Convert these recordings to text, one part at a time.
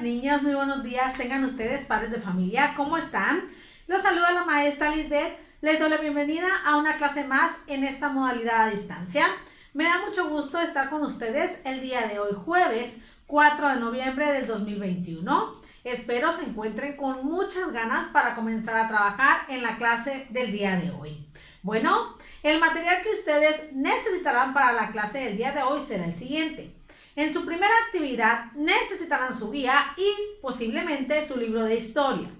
niños, muy buenos días. Tengan ustedes, padres de familia, ¿cómo están? Los saluda la maestra Lisbeth. Les doy la bienvenida a una clase más en esta modalidad a distancia. Me da mucho gusto estar con ustedes el día de hoy, jueves 4 de noviembre del 2021. Espero se encuentren con muchas ganas para comenzar a trabajar en la clase del día de hoy. Bueno, el material que ustedes necesitarán para la clase del día de hoy será el siguiente. En su primera actividad necesitarán su guía y posiblemente su libro de historia.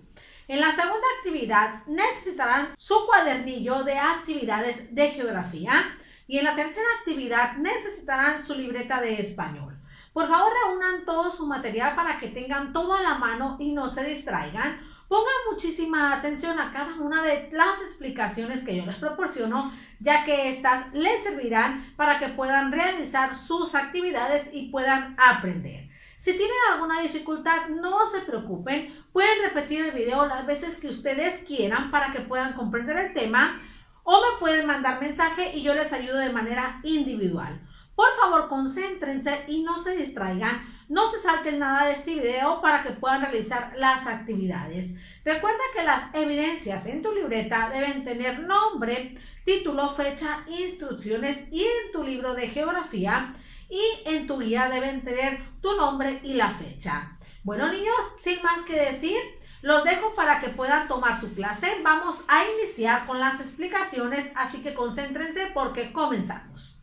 En la segunda actividad necesitarán su cuadernillo de actividades de geografía y en la tercera actividad necesitarán su libreta de español. Por favor, reúnan todo su material para que tengan todo a la mano y no se distraigan. Pongan muchísima atención a cada una de las explicaciones que yo les proporciono, ya que estas les servirán para que puedan realizar sus actividades y puedan aprender. Si tienen alguna dificultad, no se preocupen, pueden repetir el video las veces que ustedes quieran para que puedan comprender el tema o me pueden mandar mensaje y yo les ayudo de manera individual. Por favor, concéntrense y no se distraigan, no se salten nada de este video para que puedan realizar las actividades. Recuerda que las evidencias en tu libreta deben tener nombre, título, fecha, instrucciones y en tu libro de geografía y en tu guía deben tener tu nombre y la fecha. Bueno, niños, sin más que decir, los dejo para que puedan tomar su clase. Vamos a iniciar con las explicaciones, así que concéntrense porque comenzamos.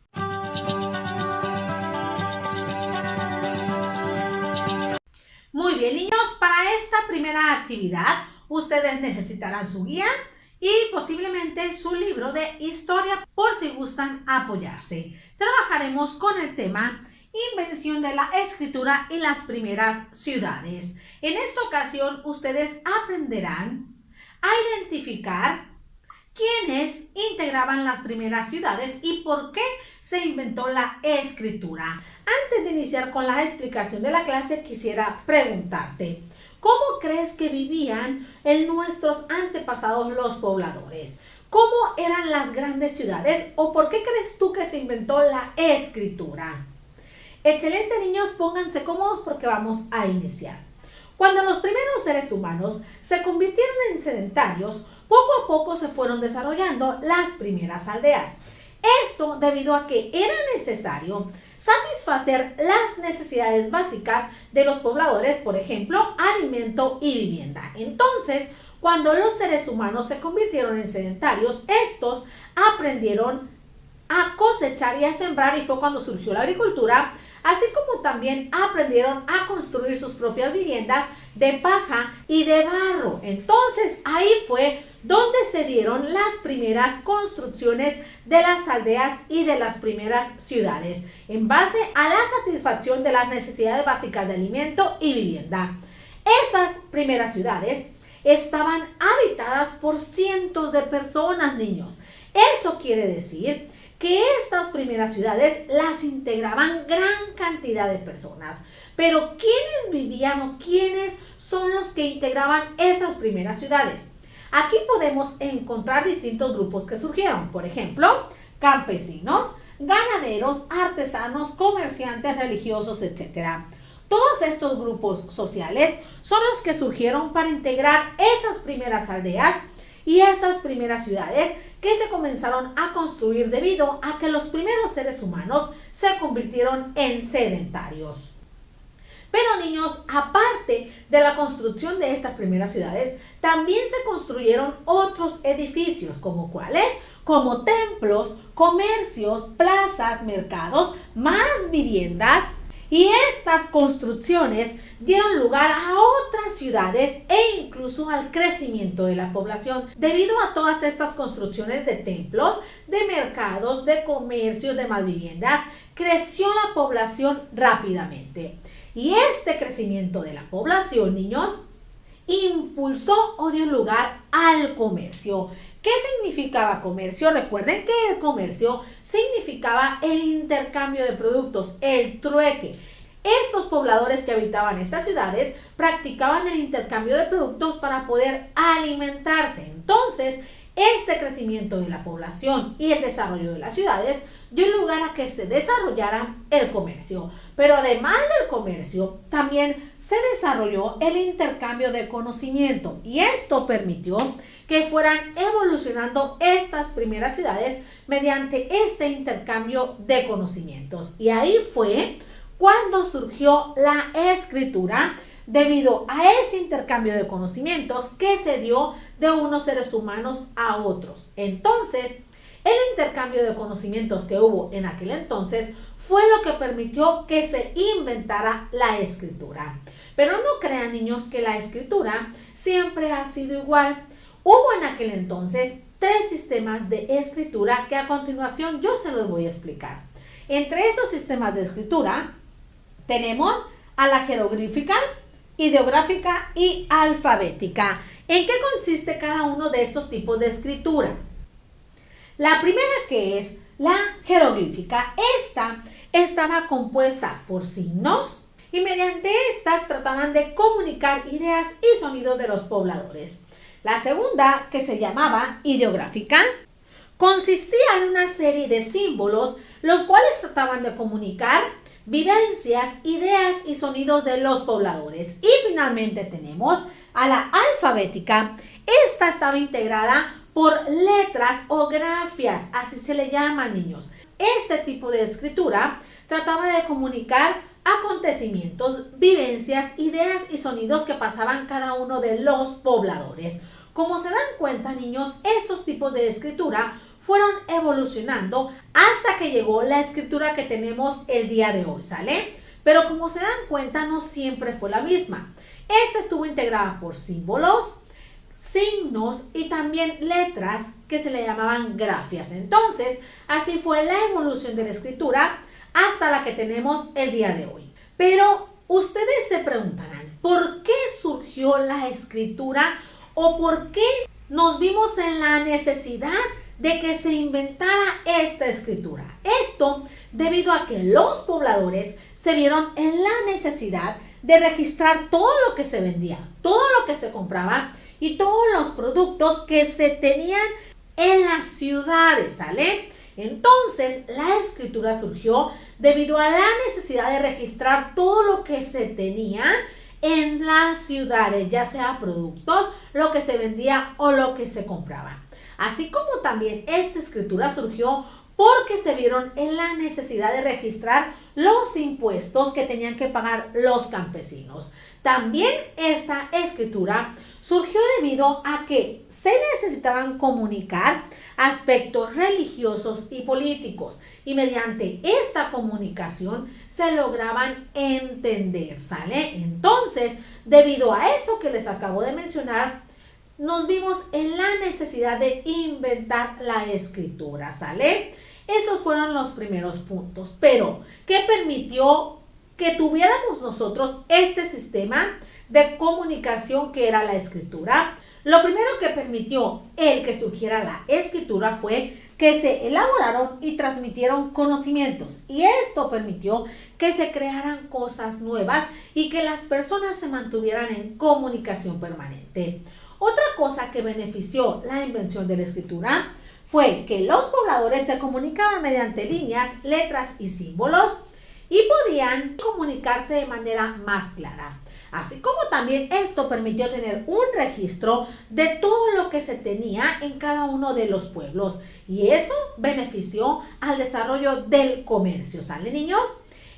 Muy bien, niños, para esta primera actividad ustedes necesitarán su guía y posiblemente su libro de historia por si gustan apoyarse. Trabajaremos con el tema Invención de la escritura y las primeras ciudades. En esta ocasión ustedes aprenderán a identificar quiénes integraban las primeras ciudades y por qué se inventó la escritura. Antes de iniciar con la explicación de la clase, quisiera preguntarte, ¿cómo crees que vivían nuestros antepasados los pobladores? ¿Cómo eran las grandes ciudades o por qué crees tú que se inventó la escritura? Excelente, niños, pónganse cómodos porque vamos a iniciar. Cuando los primeros seres humanos se convirtieron en sedentarios, poco a poco se fueron desarrollando las primeras aldeas. Esto debido a que era necesario satisfacer las necesidades básicas de los pobladores, por ejemplo, alimento y vivienda. Entonces, cuando los seres humanos se convirtieron en sedentarios, estos aprendieron a cosechar y a sembrar y fue cuando surgió la agricultura, así como también aprendieron a construir sus propias viviendas de paja y de barro. Entonces, ahí fue donde se dieron las primeras construcciones de las aldeas y de las primeras ciudades, en base a la satisfacción de las necesidades básicas de alimento y vivienda. Esas primeras ciudades estaban habitadas por cientos de personas, niños. Eso quiere decir que estas primeras ciudades las integraban gran cantidad de personas. Pero ¿quiénes vivían o quiénes son los que integraban esas primeras ciudades? Aquí podemos encontrar distintos grupos que surgieron, por ejemplo, campesinos, ganaderos, artesanos, comerciantes, religiosos, etc. Todos estos grupos sociales son los que surgieron para integrar esas primeras aldeas y esas primeras ciudades que se comenzaron a construir debido a que los primeros seres humanos se convirtieron en sedentarios. Pero niños, aparte de la construcción de estas primeras ciudades, también se construyeron otros edificios, como ¿cuáles? Como templos, comercios, plazas, mercados, más viviendas. Y estas construcciones dieron lugar a otras ciudades e incluso al crecimiento de la población. Debido a todas estas construcciones de templos, de mercados, de comercios, de más viviendas, creció la población rápidamente. Y este crecimiento de la población, niños, impulsó o dio lugar al comercio. ¿Qué significaba comercio? Recuerden que el comercio significaba el intercambio de productos, el trueque. Estos pobladores que habitaban estas ciudades practicaban el intercambio de productos para poder alimentarse. Entonces, este crecimiento de la población y el desarrollo de las ciudades dio lugar a que se desarrollara el comercio. Pero además del comercio, también se desarrolló el intercambio de conocimiento y esto permitió que fueran evolucionando estas primeras ciudades mediante este intercambio de conocimientos. Y ahí fue cuando surgió la escritura, debido a ese intercambio de conocimientos que se dio de unos seres humanos a otros. Entonces, el intercambio de conocimientos que hubo en aquel entonces fue lo que permitió que se inventara la escritura. Pero no crean, niños, que la escritura siempre ha sido igual. Hubo en aquel entonces 3 sistemas de escritura que a continuación yo se los voy a explicar. Entre estos sistemas de escritura tenemos a la jeroglífica, ideográfica y alfabética. ¿En qué consiste cada uno de estos tipos de escritura? La primera, que es la jeroglífica, esta estaba compuesta por signos y mediante estas trataban de comunicar ideas y sonidos de los pobladores. La segunda, que se llamaba ideográfica, consistía en una serie de símbolos los cuales trataban de comunicar vivencias, ideas y sonidos de los pobladores. Y finalmente tenemos a la alfabética. Esta estaba integrada por letras o grafias, así se le llama, niños. Este tipo de escritura trataba de comunicar acontecimientos, vivencias, ideas y sonidos que pasaban cada uno de los pobladores. Como se dan cuenta, niños, estos tipos de escritura fueron evolucionando hasta que llegó la escritura que tenemos el día de hoy, ¿sale? Pero como se dan cuenta, no siempre fue la misma. Esta estuvo integrada por símbolos, signos y también letras que se le llamaban grafias. Entonces, así fue la evolución de la escritura hasta la que tenemos el día de hoy. Pero ustedes se preguntarán, ¿por qué surgió la escritura o por qué nos vimos en la necesidad de que se inventara esta escritura? Esto debido a que los pobladores se vieron en la necesidad de registrar todo lo que se vendía, todo lo que se compraba y todos los productos que se tenían en las ciudades, ¿sale? Entonces, la escritura surgió debido a la necesidad de registrar todo lo que se tenía en las ciudades, ya sea productos, lo que se vendía o lo que se compraba. Así como también esta escritura surgió porque se vieron en la necesidad de registrar los impuestos que tenían que pagar los campesinos. También esta escritura surgió debido a que se necesitaban comunicar aspectos religiosos y políticos y mediante esta comunicación se lograban entender, ¿sale? Entonces, debido a eso que les acabo de mencionar, nos vimos en la necesidad de inventar la escritura, ¿sale? Esos fueron los primeros puntos. Pero, ¿qué permitió que tuviéramos nosotros este sistema de comunicación que era la escritura? Lo primero que permitió el que surgiera la escritura fue que se elaboraron y transmitieron conocimientos, y esto permitió que se crearan cosas nuevas y que las personas se mantuvieran en comunicación permanente. Otra cosa que benefició la invención de la escritura fue que los pobladores se comunicaban mediante líneas, letras y símbolos y podían comunicarse de manera más clara. Así como también esto permitió tener un registro de todo lo que se tenía en cada uno de los pueblos y eso benefició al desarrollo del comercio, ¿sale, niños?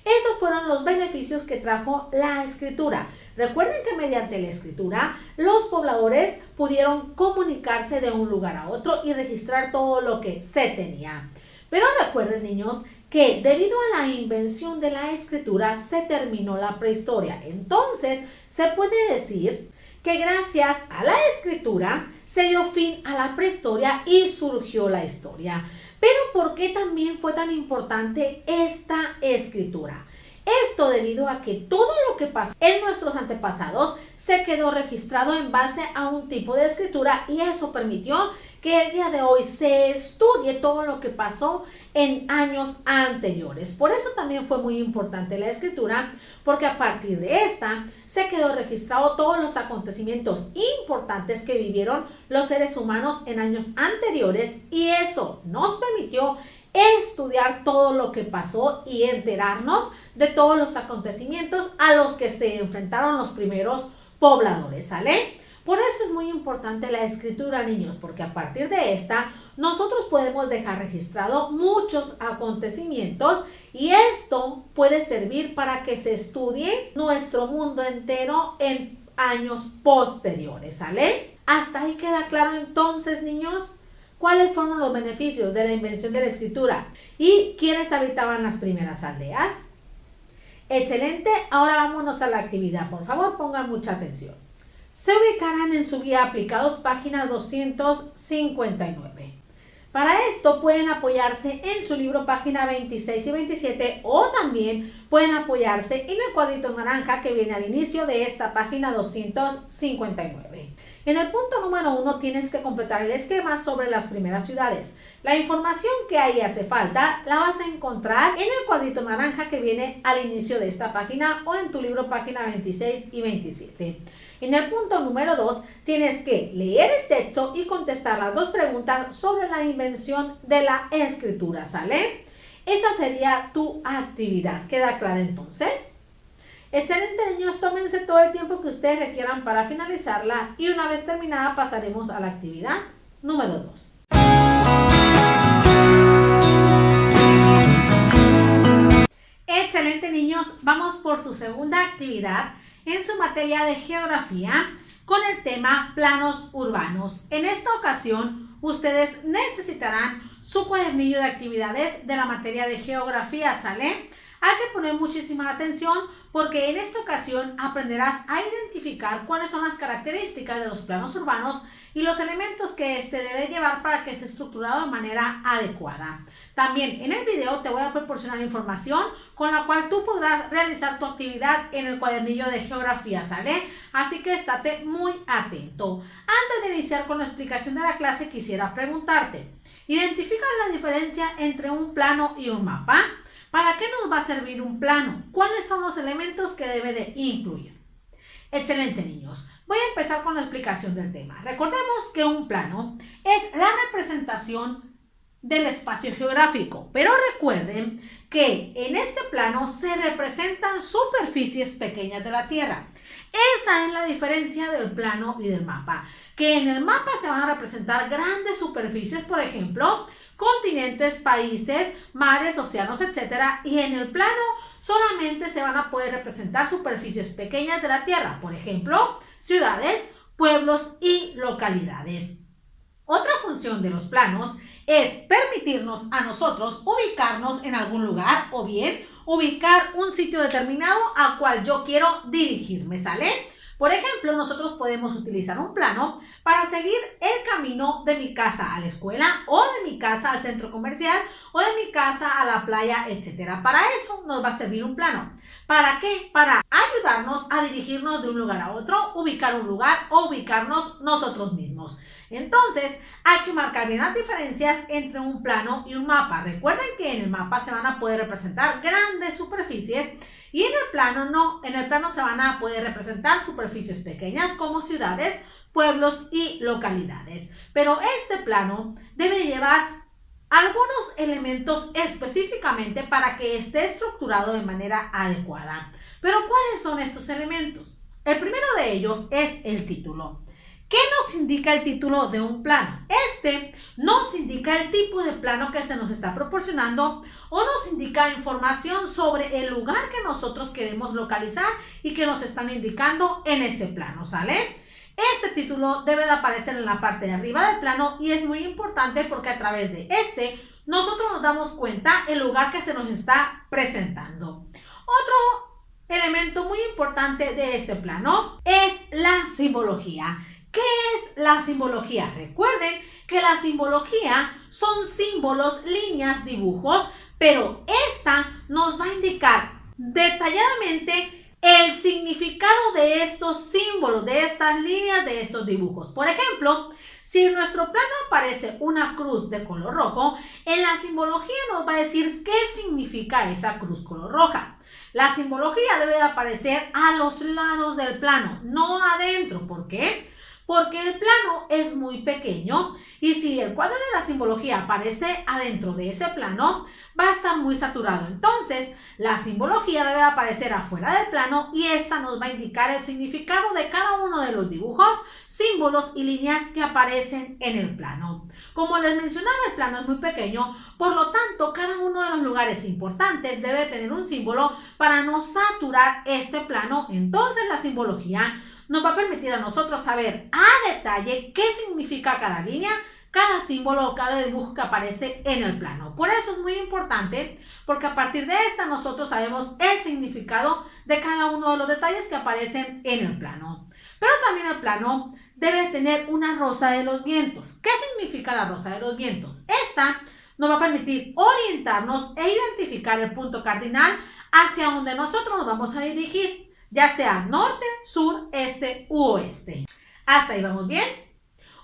Esos fueron los beneficios que trajo la escritura. Recuerden que mediante la escritura los pobladores pudieron comunicarse de un lugar a otro y registrar todo lo que se tenía. Pero recuerden, niños, que debido a la invención de la escritura se terminó la prehistoria. Entonces, se puede decir que gracias a la escritura se dio fin a la prehistoria y surgió la historia. Pero ¿por qué también fue tan importante esta escritura? Esto debido a que todo lo que pasó en nuestros antepasados se quedó registrado en base a un tipo de escritura y eso permitió que el día de hoy se estudie todo lo que pasó en años anteriores. Por eso también fue muy importante la escritura, porque a partir de esta se quedó registrado todos los acontecimientos importantes que vivieron los seres humanos en años anteriores y eso nos permitió estudiar todo lo que pasó y enterarnos de todos los acontecimientos a los que se enfrentaron los primeros pobladores, ¿sale? Por eso es muy importante la escritura, niños, porque a partir de esta nosotros podemos dejar registrado muchos acontecimientos y esto puede servir para que se estudie nuestro mundo entero en años posteriores, ¿sale? ¿Hasta ahí queda claro entonces, niños? ¿Cuáles fueron los beneficios de la invención de la escritura? ¿Y quiénes habitaban las primeras aldeas? Excelente, ahora vámonos a la actividad. Por favor, pongan mucha atención. Se ubicarán en su guía aplicados página 259. Para esto pueden apoyarse en su libro página 26 y 27 o también pueden apoyarse en el cuadrito naranja que viene al inicio de esta página 259. En el punto número 1 tienes que completar el esquema sobre las primeras ciudades. La información que ahí hace falta la vas a encontrar en el cuadrito naranja que viene al inicio de esta página o en tu libro página 26 y 27. En el punto número 2 tienes que leer el texto y contestar las dos preguntas sobre la invención de la escritura, ¿sale? Esta sería tu actividad. ¿Queda clara entonces? Excelente, niños, tómense todo el tiempo que ustedes requieran para finalizarla y una vez terminada pasaremos a la actividad número 2. Excelente, niños, vamos por su segunda actividad en su materia de geografía con el tema planos urbanos. En esta ocasión, ustedes necesitarán su cuadernillo de actividades de la materia de geografía, ¿sale? Hay que poner muchísima atención porque en esta ocasión aprenderás a identificar cuáles son las características de los planos urbanos y los elementos que éste debe llevar para que esté estructurado de manera adecuada. También en el video te voy a proporcionar información con la cual tú podrás realizar tu actividad en el cuadernillo de geografía, ¿sale? Así que estate muy atento. Antes de iniciar con la explicación de la clase quisiera preguntarte, ¿identificas la diferencia entre un plano y un mapa? ¿Para qué nos va a servir un plano? ¿Cuáles son los elementos que debe de incluir? Excelente, niños. Voy a empezar con la explicación del tema. Recordemos que un plano es la representación del espacio geográfico, pero recuerden que en este plano se representan superficies pequeñas de la Tierra. Esa es la diferencia del plano y del mapa, que en el mapa se van a representar grandes superficies, por ejemplo, continentes, países, mares, océanos, etc. Y en el plano solamente se van a poder representar superficies pequeñas de la Tierra, por ejemplo, ciudades, pueblos y localidades. Otra función de los planos es permitirnos a nosotros ubicarnos en algún lugar o bien ubicar un sitio determinado al cual yo quiero dirigirme, ¿sale? Por ejemplo, nosotros podemos utilizar un plano para seguir el camino de mi casa a la escuela o de mi casa al centro comercial o de mi casa a la playa, etc. Para eso nos va a servir un plano. ¿Para qué? Para ayudarnos a dirigirnos de un lugar a otro, ubicar un lugar o ubicarnos nosotros mismos. Entonces, hay que marcar bien las diferencias entre un plano y un mapa. Recuerden que en el mapa se van a poder representar grandes superficies y en el plano no. En el plano se van a poder representar superficies pequeñas como ciudades, pueblos y localidades. Pero este plano debe llevar algunos elementos específicamente para que esté estructurado de manera adecuada. Pero ¿cuáles son estos elementos? El primero de ellos es el título. ¿Qué nos indica el título de un plano? Este nos indica el tipo de plano que se nos está proporcionando o nos indica información sobre el lugar que nosotros queremos localizar y que nos están indicando en ese plano, ¿sale? Este título debe de aparecer en la parte de arriba del plano y es muy importante porque a través de este nosotros nos damos cuenta el lugar que se nos está presentando. Otro elemento muy importante de este plano es la simbología. ¿Qué es la simbología? Recuerden que la simbología son símbolos, líneas, dibujos, pero esta nos va a indicar detalladamente el significado de estos símbolos, de estas líneas, de estos dibujos. Por ejemplo, si en nuestro plano aparece una cruz de color rojo, en la simbología nos va a decir qué significa esa cruz color roja. La simbología debe de aparecer a los lados del plano, no adentro. ¿Por qué? porque el plano es muy pequeño y si el cuadro de la simbología aparece adentro de ese plano, va a estar muy saturado. Entonces, la simbología debe aparecer afuera del plano y esta nos va a indicar el significado de cada uno de los dibujos, símbolos y líneas que aparecen en el plano. Como les mencionaba, el plano es muy pequeño, por lo tanto, cada uno de los lugares importantes debe tener un símbolo para no saturar este plano. Entonces, la simbología nos va a permitir a nosotros saber a detalle qué significa cada línea, cada símbolo o cada dibujo que aparece en el plano. Por eso es muy importante, porque a partir de esta nosotros sabemos el significado de cada uno de los detalles que aparecen en el plano. Pero también el plano debe tener una rosa de los vientos. ¿Qué significa la rosa de los vientos? Esta nos va a permitir orientarnos e identificar el punto cardinal hacia donde nosotros nos vamos a dirigir, ya sea norte, sur, este u oeste. ¿Hasta ahí vamos bien?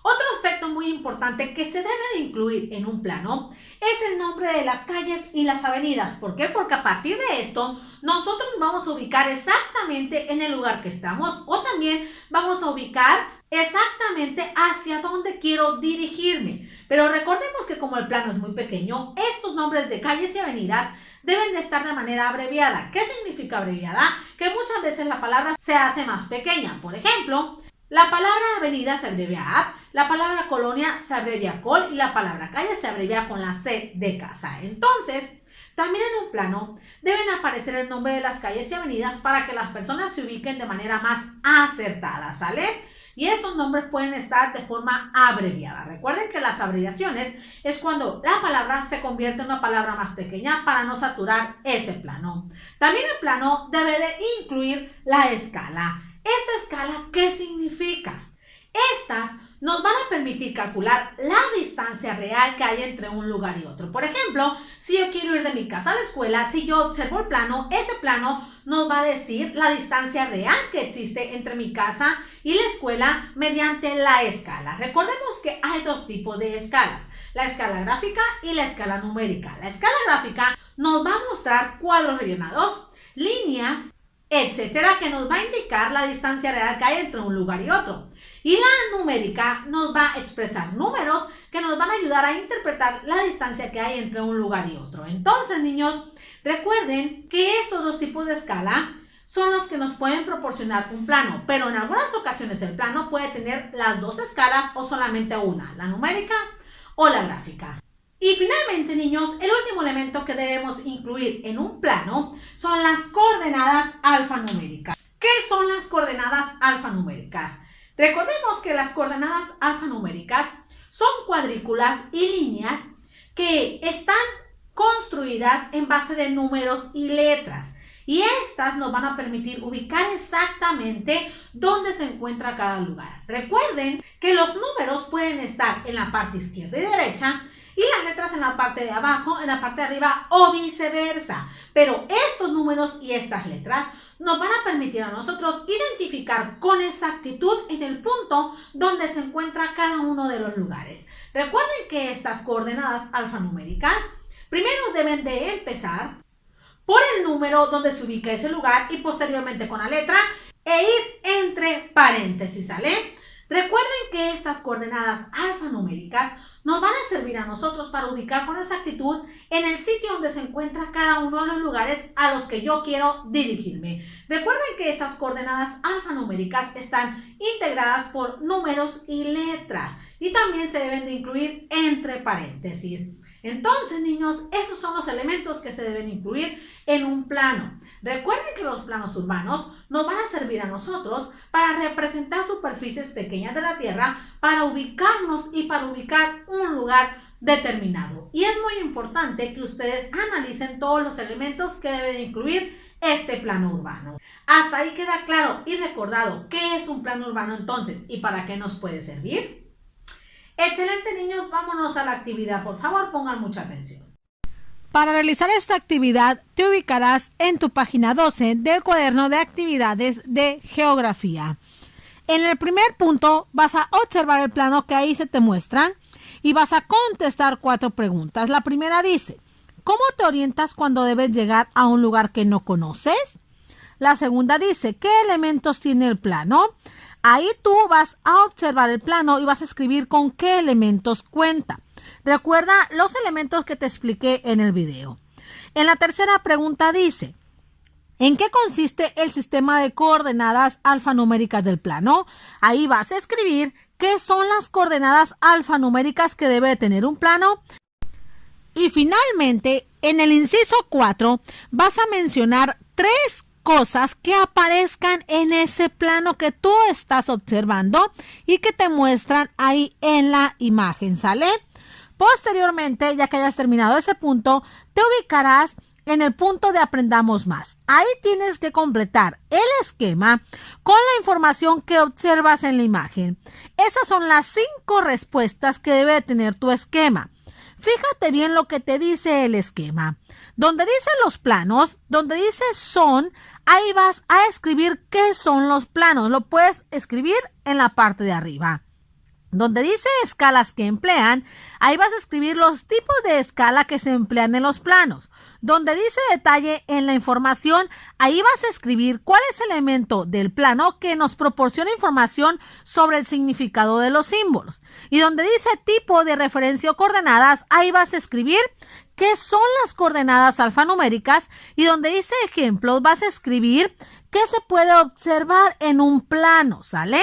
Otro aspecto muy importante que se debe de incluir en un plano es el nombre de las calles y las avenidas. ¿Por qué? Porque a partir de esto nosotros nos vamos a ubicar exactamente en el lugar que estamos o también vamos a ubicar exactamente hacia dónde quiero dirigirme. Pero recordemos que como el plano es muy pequeño, estos nombres de calles y avenidas deben de estar de manera abreviada. ¿Qué significa abreviada? Que muchas veces la palabra se hace más pequeña. Por ejemplo, la palabra avenida se abrevia AP, la palabra colonia se abrevia COL y la palabra calle se abrevia con la C de casa. Entonces, también en un plano deben aparecer el nombre de las calles y avenidas para que las personas se ubiquen de manera más acertada, ¿sale? Y esos nombres pueden estar de forma abreviada. Recuerden que las abreviaciones es cuando la palabra se convierte en una palabra más pequeña para no saturar ese plano. También el plano debe de incluir la escala. ¿Esta escala qué significa? Estas nos van a permitir calcular la distancia real que hay entre un lugar y otro. Por ejemplo, si yo quiero ir de mi casa a la escuela, si yo observo el plano, ese plano nos va a decir la distancia real que existe entre mi casa y la escuela mediante la escala. Recordemos que hay dos tipos de escalas, la escala gráfica y la escala numérica. La escala gráfica nos va a mostrar cuadros rellenados, líneas, etcétera, que nos va a indicar la distancia real que hay entre un lugar y otro. Y la numérica nos va a expresar números que nos van a ayudar a interpretar la distancia que hay entre un lugar y otro. Entonces, niños, recuerden que estos dos tipos de escala son los que nos pueden proporcionar un plano, pero en algunas ocasiones el plano puede tener las dos escalas o solamente una, la numérica o la gráfica. Y finalmente, niños, el último elemento que debemos incluir en un plano son las coordenadas alfanuméricas. ¿Qué son las coordenadas alfanuméricas? Recordemos que las coordenadas alfanuméricas son cuadrículas y líneas que están construidas en base de números y letras. Y estas nos van a permitir ubicar exactamente dónde se encuentra cada lugar. Recuerden que los números pueden estar en la parte izquierda y derecha y las letras en la parte de abajo, en la parte de arriba o viceversa. Pero estos números y estas letras nos van a permitir a nosotros identificar con exactitud en el punto donde se encuentra cada uno de los lugares. Recuerden que estas coordenadas alfanuméricas primero deben de empezar por el número donde se ubica ese lugar y posteriormente con la letra e ir entre paréntesis, ¿sale? Recuerden que estas coordenadas alfanuméricas nos van a servir a nosotros para ubicar con exactitud en el sitio donde se encuentra cada uno de los lugares a los que yo quiero dirigirme. Recuerden que estas coordenadas alfanuméricas están integradas por números y letras y también se deben de incluir entre paréntesis. Entonces, niños, esos son los elementos que se deben incluir en un plano. Recuerden que los planos urbanos nos van a servir a nosotros para representar superficies pequeñas de la Tierra, para ubicarnos y para ubicar un lugar determinado. Y es muy importante que ustedes analicen todos los elementos que deben incluir este plano urbano. Hasta ahí queda claro y recordado qué es un plano urbano entonces y para qué nos puede servir. Excelente, niños, vámonos a la actividad, por favor, pongan mucha atención. Para realizar esta actividad te ubicarás en tu página 12 del cuaderno de actividades de geografía. En el primer punto vas a observar el plano que ahí se te muestra y vas a contestar 4 preguntas. La primera dice, ¿cómo te orientas cuando debes llegar a un lugar que no conoces? La segunda dice, ¿qué elementos tiene el plano? Ahí tú vas a observar el plano y vas a escribir con qué elementos cuenta. Recuerda los elementos que te expliqué en el video. En la tercera pregunta dice: ¿en qué consiste el sistema de coordenadas alfanuméricas del plano? Ahí vas a escribir qué son las coordenadas alfanuméricas que debe tener un plano. Y finalmente, en el inciso 4, vas a mencionar 3 cosas que aparezcan en ese plano que tú estás observando y que te muestran ahí en la imagen, ¿sale? Posteriormente, ya que hayas terminado ese punto, te ubicarás en el punto de aprendamos más. Ahí tienes que completar el esquema con la información que observas en la imagen. Esas son las 5 respuestas que debe tener tu esquema. Fíjate bien lo que te dice el esquema. Donde dice los planos, donde dice son, ahí vas a escribir qué son los planos. Lo puedes escribir en la parte de arriba. Donde dice escalas que emplean, ahí vas a escribir los tipos de escala que se emplean en los planos. Donde dice detalle en la información, ahí vas a escribir cuál es el elemento del plano que nos proporciona información sobre el significado de los símbolos. Y donde dice tipo de referencia o coordenadas, ahí vas a escribir qué son las coordenadas alfanuméricas. Y donde dice ejemplos, vas a escribir qué se puede observar en un plano, ¿sale?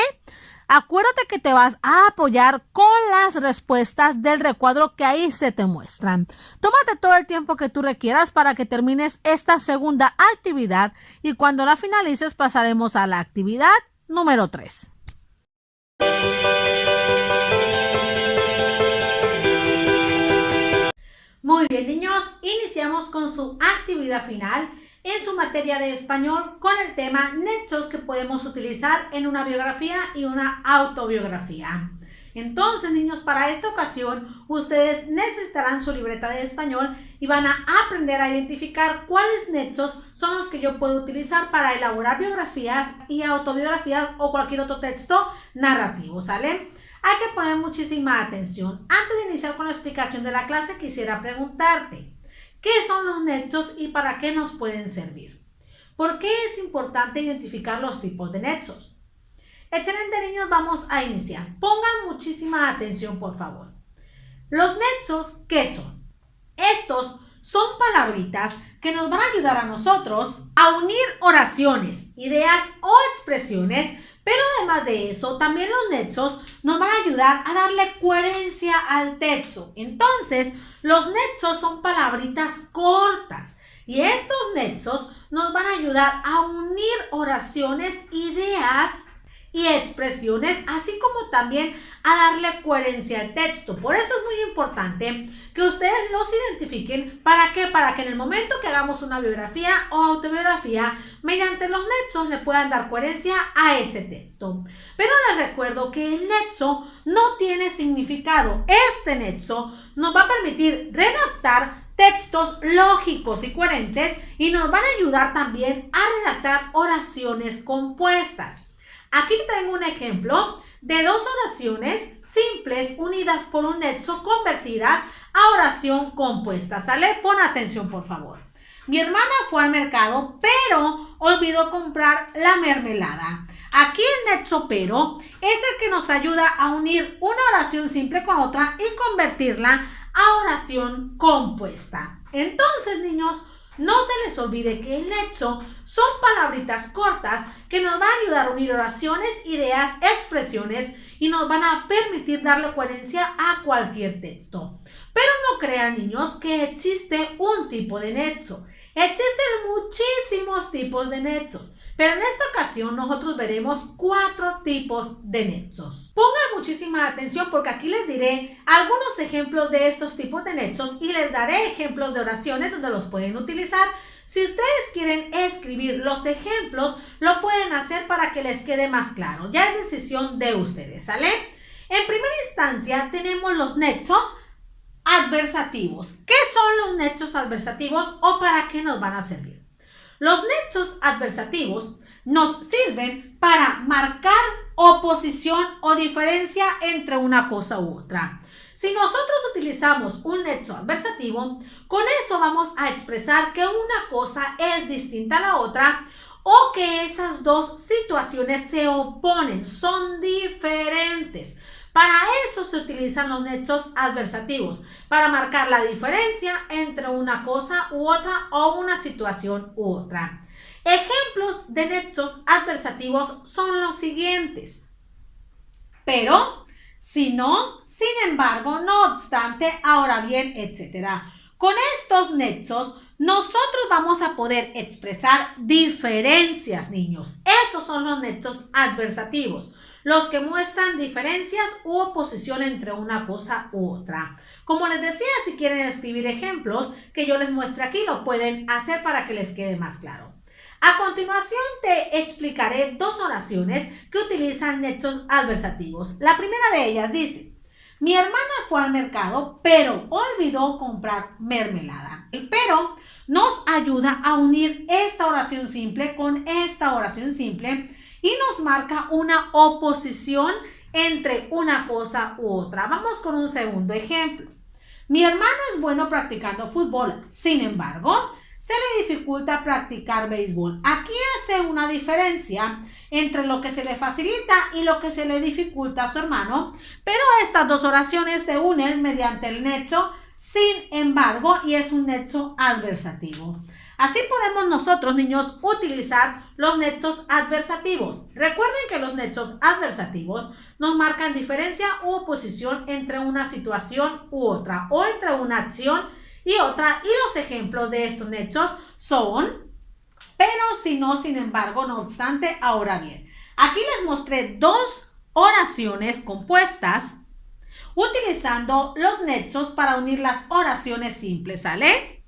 Acuérdate que te vas a apoyar con las respuestas del recuadro que ahí se te muestran. Tómate todo el tiempo que tú requieras para que termines esta segunda actividad y cuando la finalices pasaremos a la actividad número 3. Muy bien, niños, iniciamos con su actividad final en su materia de español con el tema nexos que podemos utilizar en una biografía y una autobiografía. Entonces, niños, para esta ocasión ustedes necesitarán su libreta de español y van a aprender a identificar cuáles nexos son los que yo puedo utilizar para elaborar biografías y autobiografías o cualquier otro texto narrativo, ¿sale? Hay que poner muchísima atención. Antes de iniciar con la explicación de la clase, quisiera preguntarte: ¿qué son los nexos y para qué nos pueden servir? ¿Por qué es importante identificar los tipos de nexos? Excelente, niños, vamos a iniciar. Pongan muchísima atención, por favor. Los nexos, ¿qué son? Estos son palabritas que nos van a ayudar a nosotros a unir oraciones, ideas o expresiones, pero además de eso, también los nexos nos van a ayudar a darle coherencia al texto. Entonces, los nexos son palabritas cortas y estos nexos nos van a ayudar a unir oraciones, ideas y expresiones, así como también a darle coherencia al texto. Por eso es muy importante que ustedes los identifiquen. ¿Para qué? Para que en el momento que hagamos una biografía o autobiografía, mediante los nexos le puedan dar coherencia a ese texto. Pero les recuerdo que el nexo no tiene significado. Este nexo nos va a permitir redactar textos lógicos y coherentes y nos van a ayudar también a redactar oraciones compuestas. Aquí tengo un ejemplo de 2 oraciones simples unidas por un nexo convertidas a oración compuesta, ¿sale? Pon atención, por favor. Mi hermana fue al mercado, pero olvidó comprar la mermelada. Aquí el nexo pero es el que nos ayuda a unir una oración simple con otra y convertirla a oración compuesta. Entonces, niños, no se les olvide que el nexo son palabritas cortas que nos van a ayudar a unir oraciones, ideas, expresiones y nos van a permitir darle coherencia a cualquier texto. Pero no crean, niños, que existe un tipo de nexo. Existen muchísimos tipos de nexos, pero en esta ocasión nosotros veremos 4 tipos de nexos. Pongan muchísima atención porque aquí les diré algunos ejemplos de estos tipos de nexos y les daré ejemplos de oraciones donde los pueden utilizar. Si ustedes quieren escribir los ejemplos, lo pueden hacer para que les quede más claro. Ya es decisión de ustedes, ¿sale? En primera instancia tenemos los nexos adversativos. ¿Qué son los nexos adversativos o para qué nos van a servir? Los nexos adversativos nos sirven para marcar oposición o diferencia entre una cosa u otra. Si nosotros utilizamos un nexo adversativo, con eso vamos a expresar que una cosa es distinta a la otra o que esas dos situaciones se oponen, son diferentes. Para eso se utilizan los nexos adversativos, para marcar la diferencia entre una cosa u otra o una situación u otra. Ejemplos de nexos adversativos son los siguientes: pero, si no, sin embargo, no obstante, ahora bien, etc. Con estos nexos, nosotros vamos a poder expresar diferencias, niños. Esos son los nexos adversativos, los que muestran diferencias u oposición entre una cosa u otra. Como les decía, si quieren escribir ejemplos que yo les muestre aquí, lo pueden hacer para que les quede más claro. A continuación te explicaré dos oraciones que utilizan nexos adversativos. La primera de ellas dice: mi hermana fue al mercado, pero olvidó comprar mermelada. El pero nos ayuda a unir esta oración simple con esta oración simple y nos marca una oposición entre una cosa u otra. Vamos con un segundo ejemplo. Mi hermano es bueno practicando fútbol, sin embargo, se le dificulta practicar béisbol. Aquí hace una diferencia entre lo que se le facilita y lo que se le dificulta a su hermano, pero estas dos oraciones se unen mediante el nexo sin embargo y es un nexo adversativo. Así podemos nosotros, niños, utilizar los nexos adversativos. Recuerden que los nexos adversativos nos marcan diferencia u oposición entre una situación u otra, o entre una acción y otra, y los ejemplos de estos nexos son pero, si no, sin embargo, no obstante, ahora bien. Aquí les mostré dos oraciones compuestas utilizando los nexos para unir las oraciones simples, ¿sale?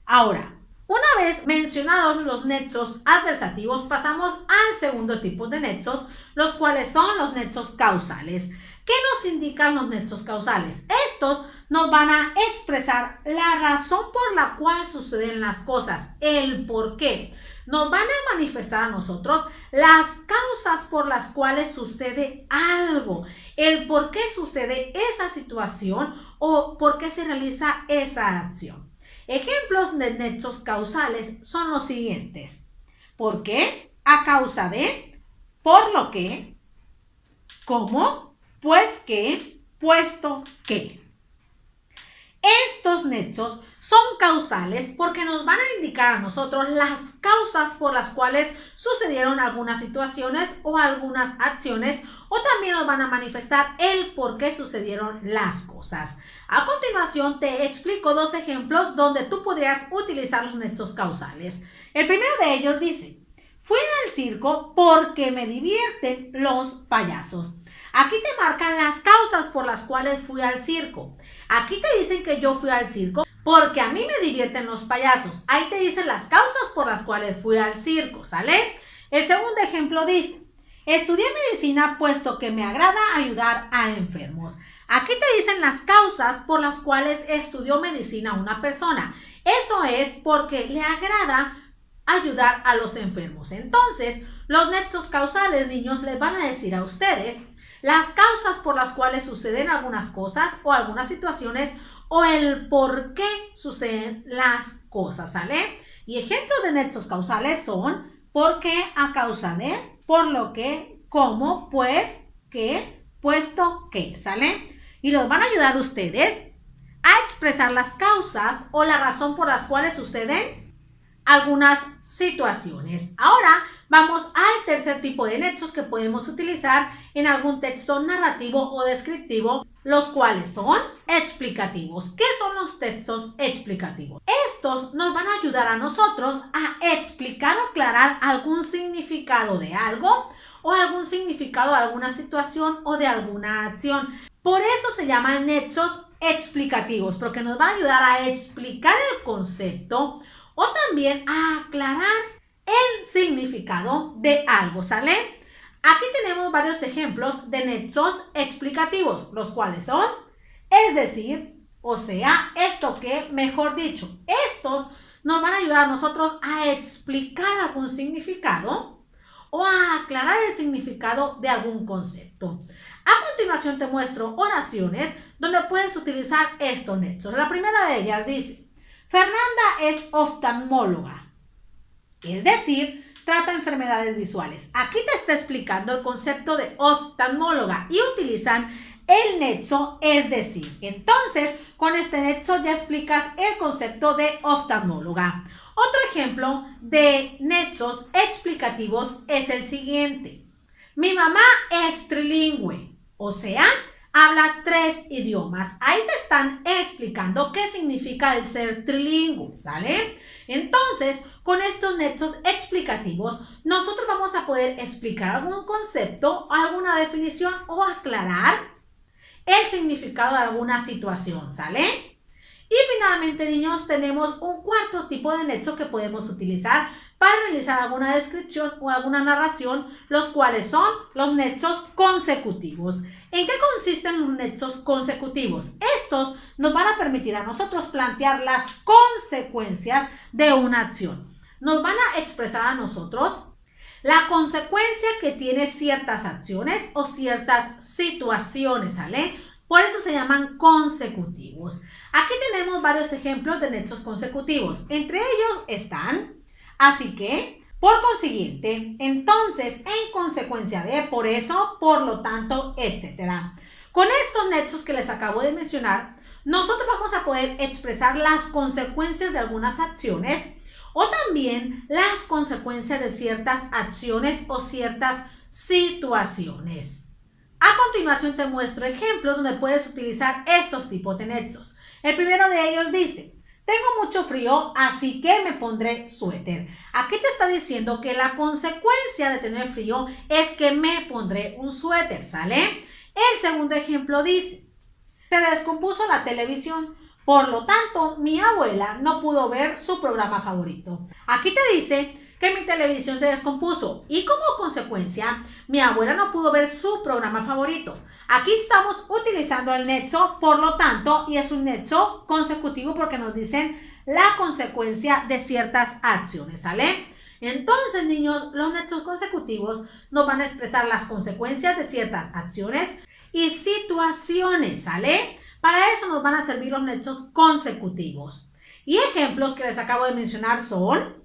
Ahora, una vez mencionados los nexos adversativos, pasamos al segundo tipo de nexos, los cuales son los nexos causales. ¿Qué nos indican los nexos causales? Estos nos van a expresar la razón por la cual suceden las cosas, el por qué. Nos van a manifestar a nosotros las causas por las cuales sucede algo, el por qué sucede esa situación o por qué se realiza esa acción. Ejemplos de nexos causales son los siguientes: ¿por qué? A causa de, por lo que, cómo, pues que, puesto que. Estos nexos son causales porque nos van a indicar a nosotros las causas por las cuales sucedieron algunas situaciones o algunas acciones, o también nos van a manifestar el por qué sucedieron las cosas. A continuación te explico dos ejemplos donde tú podrías utilizar los nexos causales. El primero de ellos dice: fui al circo porque me divierten los payasos. Aquí te marcan las causas por las cuales fui al circo. Aquí te dicen que yo fui al circo porque a mí me divierten los payasos. Ahí te dicen las causas por las cuales fui al circo, ¿sale? El segundo ejemplo dice: estudié medicina puesto que me agrada ayudar a enfermos. Aquí te dicen las causas por las cuales estudió medicina una persona. Eso es porque le agrada ayudar a los enfermos. Entonces, los nexos causales, niños, les van a decir a ustedes las causas por las cuales suceden algunas cosas o algunas situaciones o el por qué suceden las cosas, ¿sale? Y ejemplos de nexos causales son por qué, a causa de, por lo que, cómo, pues, qué, puesto que, ¿sale? Y los van a ayudar ustedes a expresar las causas o la razón por las cuales suceden algunas situaciones. Ahora vamos al tercer tipo de nexos que podemos utilizar en algún texto narrativo o descriptivo, los cuales son explicativos. ¿Qué son los textos explicativos? Estos nos van a ayudar a nosotros a explicar o aclarar algún significado de algo o algún significado de alguna situación o de alguna acción. Por eso se llaman nexos explicativos, porque nos van a ayudar a explicar el concepto o también a aclarar el significado de algo, ¿sale? Aquí tenemos varios ejemplos de nexos explicativos, los cuales son, es decir, o sea, esto que, mejor dicho. Estos nos van a ayudar a nosotros a explicar algún significado o a aclarar el significado de algún concepto. A continuación te muestro oraciones donde puedes utilizar estos nexos. La primera de ellas dice: Fernanda es oftalmóloga. Es decir, trata enfermedades visuales. Aquí te está explicando el concepto de oftalmóloga y utilizan el nexo es decir. Entonces, con este nexo ya explicas el concepto de oftalmóloga. Otro ejemplo de nexos explicativos es el siguiente. Mi mamá es trilingüe, o sea, habla 3 idiomas. Ahí te están explicando qué significa el ser trilingüe, ¿sale? Entonces, con estos nexos explicativos, nosotros vamos a poder explicar algún concepto, alguna definición o aclarar el significado de alguna situación, ¿sale? Y finalmente, niños, tenemos un cuarto tipo de nexo que podemos utilizar para realizar alguna descripción o alguna narración, los cuales son los nexos consecutivos. ¿En qué consisten los nexos consecutivos? Estos nos van a permitir a nosotros plantear las consecuencias de una acción. Nos van a expresar a nosotros la consecuencia que tiene ciertas acciones o ciertas situaciones, ¿sale? Por eso se llaman consecutivos. Aquí tenemos varios ejemplos de nexos consecutivos. Entre ellos están, así que, por consiguiente, entonces, en consecuencia de, por eso, por lo tanto, etc. Con estos nexos que les acabo de mencionar, nosotros vamos a poder expresar las consecuencias de algunas acciones o también las consecuencias de ciertas acciones o ciertas situaciones. A continuación te muestro ejemplos donde puedes utilizar estos tipos de nexos. El primero de ellos dice, tengo mucho frío, así que me pondré suéter. Aquí te está diciendo que la consecuencia de tener frío es que me pondré un suéter, ¿sale? El segundo ejemplo dice, se descompuso la televisión, por lo tanto, mi abuela no pudo ver su programa favorito. Aquí te dice que mi televisión se descompuso y como consecuencia, mi abuela no pudo ver su programa favorito. Aquí estamos utilizando el nexo, por lo tanto, y es un nexo consecutivo porque nos dicen la consecuencia de ciertas acciones, ¿sale? Entonces, niños, los nexos consecutivos nos van a expresar las consecuencias de ciertas acciones y situaciones, ¿sale? Para eso nos van a servir los nexos consecutivos. Y ejemplos que les acabo de mencionar son,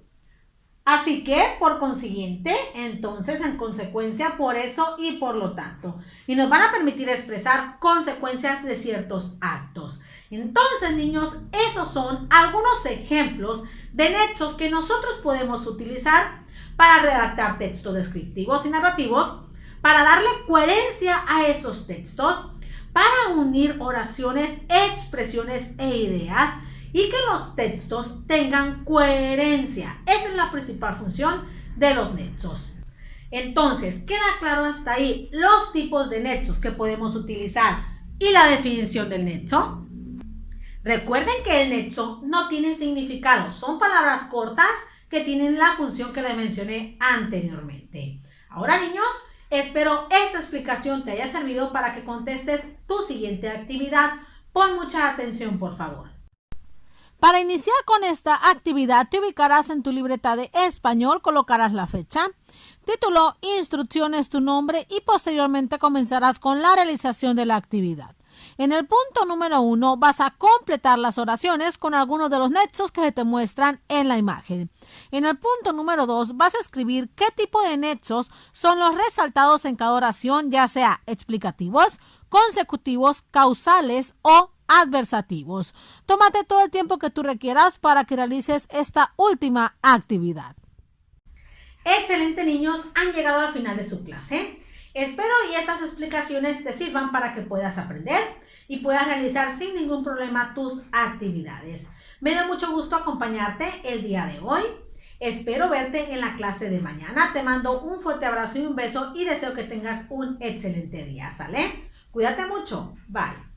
así que, por consiguiente, entonces, en consecuencia, por eso y por lo tanto. Y nos van a permitir expresar consecuencias de ciertos actos. Entonces, niños, esos son algunos ejemplos de nexos que nosotros podemos utilizar para redactar textos descriptivos y narrativos, para darle coherencia a esos textos, para unir oraciones, expresiones e ideas, y que los textos tengan coherencia. Esa es la principal función de los nexos. Entonces, ¿queda claro hasta ahí los tipos de nexos que podemos utilizar y la definición del nexo? Recuerden que el nexo no tiene significado, son palabras cortas que tienen la función que les mencioné anteriormente. Ahora, niños, espero esta explicación te haya servido para que contestes tu siguiente actividad. Pon mucha atención, por favor. Para iniciar con esta actividad, te ubicarás en tu libreta de español, colocarás la fecha, título, instrucciones, tu nombre y posteriormente comenzarás con la realización de la actividad. En el punto número 1 vas a completar las oraciones con algunos de los nexos que se te muestran en la imagen. En el punto número 2 vas a escribir qué tipo de nexos son los resaltados en cada oración, ya sea explicativos, consecutivos, causales o adversativos. Tómate todo el tiempo que tú requieras para que realices esta última actividad. Excelente, niños, han llegado al final de su clase. Espero y estas explicaciones te sirvan para que puedas aprender y puedas realizar sin ningún problema tus actividades. Me da mucho gusto acompañarte el día de hoy. Espero verte en la clase de mañana. Te mando un fuerte abrazo y un beso y deseo que tengas un excelente día, ¿sale? Cuídate mucho. Bye.